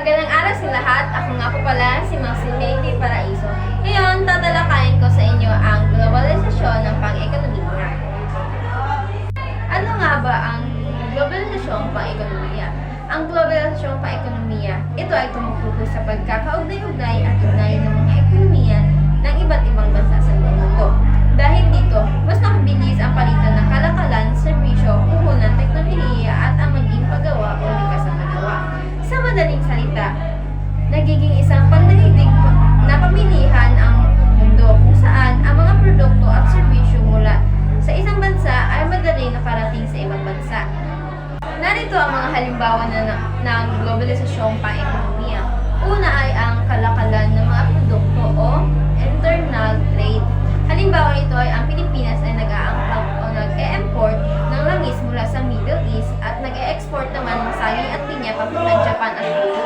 Magandang araw sa lahat. Ako nga po pala si Maxine Di Paraiso. Ngayon, tatalakayin ko sa inyo ang globalisasyon ng pang-ekonomiya. Ano nga ba ang globalisasyong pang-ekonomiya? Ang globalisasyong pang-ekonomiya, ito ay tumutukoy sa pagkakaugnay-ugnay at ugnayan ng mga ekonomiya ng iba't ibang bansa sa mundo. Dahil dito, mas nakabilis ang palitan ng kalakalan, serbisyo, puhunan, teknolohiya at ang maging paggawa o likas na paggawa. Sa madaling salita, nagiging isang pandaigdig na pamilihan ang mundo kung saan ang mga produkto at serbisyo mula sa isang bansa ay madali nakarating sa ibang bansa. Narito ang mga halimbawa ng globalisasyong pang-ekonomiya. Una ay ang kalakalan ng mga produkto o internal trade. Halimbawa nito ay ang Pilipinas ay nag-aangkat o nag-e-import ng langis mula sa Middle East at nag-e-export naman ng saging at pinya papuntang Japan at Peru.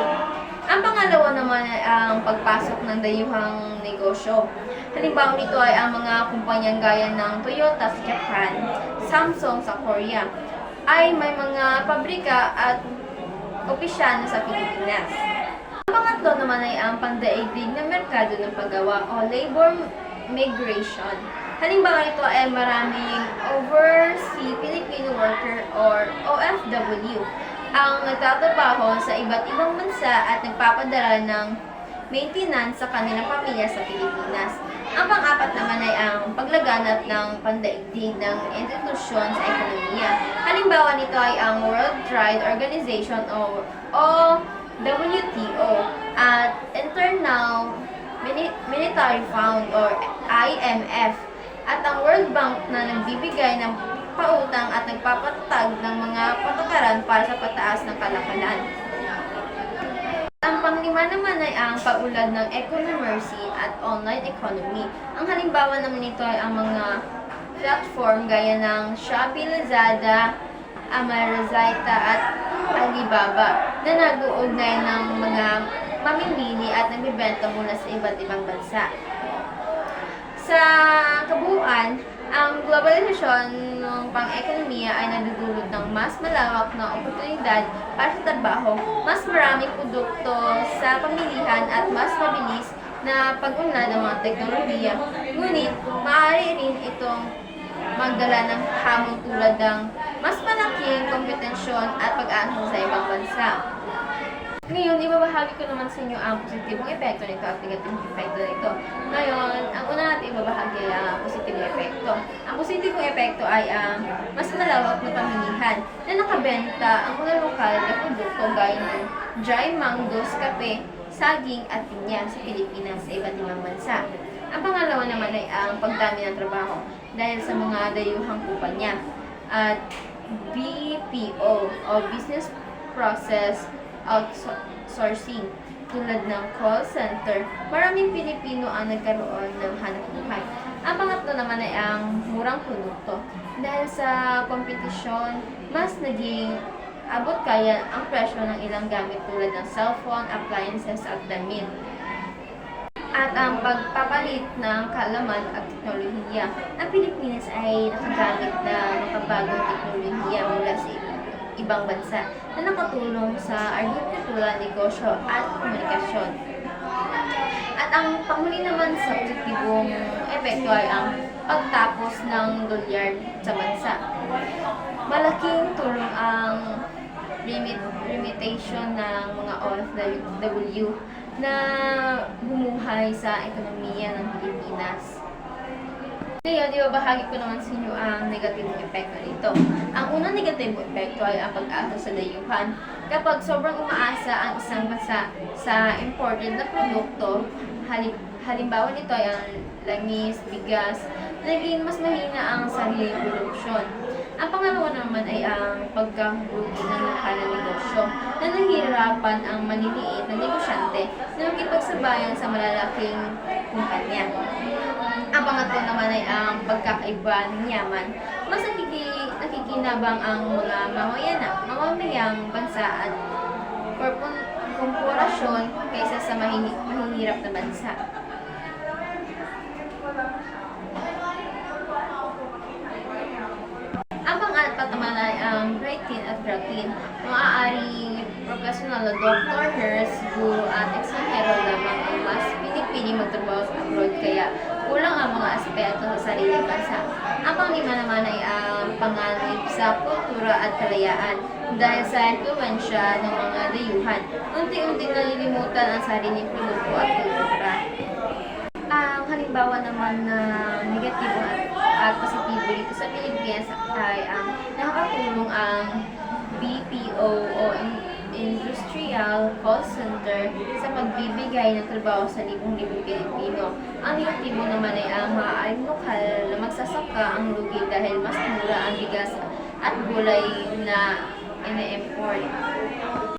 Ang pangalawa naman ay ang pagpasok ng dayuhang negosyo. Halimbawa nito ay ang mga kumpanyang gaya ng Toyota sa Japan, Samsung sa Korea, ay may mga pabrika at opisyana sa Pilipinas. Ang pangatlo naman ay ang pandaigdig na merkado ng paggawa o labor migration. Halimbawa nito ay maraming overseas Filipino worker or OFW ang nagtatrabaho sa iba't ibang bansa at nagpapadala ng maintenance sa kanilang pamilya sa Pilipinas. Ang pang-apat naman ay ang paglaganap ng pandaigdig ng institusyon sa ekonomiya. Halimbawa nito ay ang World Trade Organization o WTO at International Monetary Fund or IMF at ang World Bank na nagbibigay ng pautang at nagpapatatag ng mga patakaran para sa pataas ng kalakalan. Ang panglima naman ay ang pag-ulad ng economercy at online economy. Ang halimbawa naman nito ay ang mga platform gaya ng Shopee, Lazada, Amazon at Alibaba na nag-uugnay ng mga mamimili at nagbibenta mula sa iba't ibang bansa. Sa kabuuan, ang globalisasyon ng pang-ekonomiya ay nagdudulot ng mas malawak na oportunidad para sa trabaho, mas maraming produkto sa pamilihan at mas mabilis na pag-unlad ng mga teknolohiya. Ngunit, maaari rin itong magdala ng hamon tulad ng mas malaking kompetensyon at pag-aasal sa ibang bansa. Ngayon, ibabahagi ko naman sa inyo ang positibong epekto nito at negatibong epekto nito. Ngayon, ang una natin ibabahagi ay ang positibong epekto. Ang positibong epekto ay ang mas malawak na pamilihan na nakabenta ang mga lokal na produkto gaya ng dry mangoes, kape, saging at pinya sa Pilipinas sa iba't ibang bansa. Ang pangalawa naman ay ang pagdami ng trabaho dahil sa mga dayuhang kumpanya at BPO o Business Process Outsourcing tulad ng call center, maraming Pilipino ang nagkaroon ng hanap buhay. Ang pangatlo naman ay ang murang produkto. Dahil sa kompetisyon, mas naging abot kaya ang presyo ng ilang gamit tulad ng cellphone, appliances at damit. At ang pagpapalit ng kaalaman at teknolohiya. Ang Pilipinas ay nakagamit na makabagong teknolohiya mula sa ibang bansa na nakatulong sa agrikultura, negosyo at komunikasyon. At ang panghuli naman sa positibong epekto ay ang pagtapos ng dolyar sa bansa. Malaking tulong ang limitation ng mga OFW na bumuhay sa ekonomiya ng Pilipinas. Ngayon, ibabahagi ko naman sa inyo ang negatibong epekto nito. Ang unang negatibong epekto ay ang pag-asa sa dayuhan. Kapag sobrang umaasa ang isang bansa sa imported na produkto, halimbawa nito ay ang langis, bigas, naging mas mahina ang sariling produksyon. Ang pangalawa naman ay ang pagkahugi ng lokal na negosyo na nahihirapan ang maliliit na negosyante na makipagsabayan sa malalaking kumpanya. Ang pangatlo naman ay ang pagkakaiba ng yaman. Mas nakikinabang ang mga mamamayang bansa at korporasyon kaysa sa mahihirap na bansa. Ang pang-apat naman ay ang writing at gratin. Maaaring professional na doctor, nurse, guro at ekstranghero lamang ang mas pinipiling magtrabaho sa abroad kaya kulang ang mga aspeto sa sariling bansa. Ang panglima naman ay ang panganib sa kultura at kalayaan dahil sa impluwensya ng mga dayuhan. Unti-unti nalilimutan ang sariling produkto at kultura. Ang halimbawa naman na negatibo at positibo dito sa Pilipinas ay ang nakakatulong ang BPO o Industrial Call Center sa pagbibigay ng trabaho sa libong-libong Pilipino. Ang negatibo naman ay ang maaaring lokal na magsasaka ang lugi dahil mas mura ang bigas at gulay na ine-import.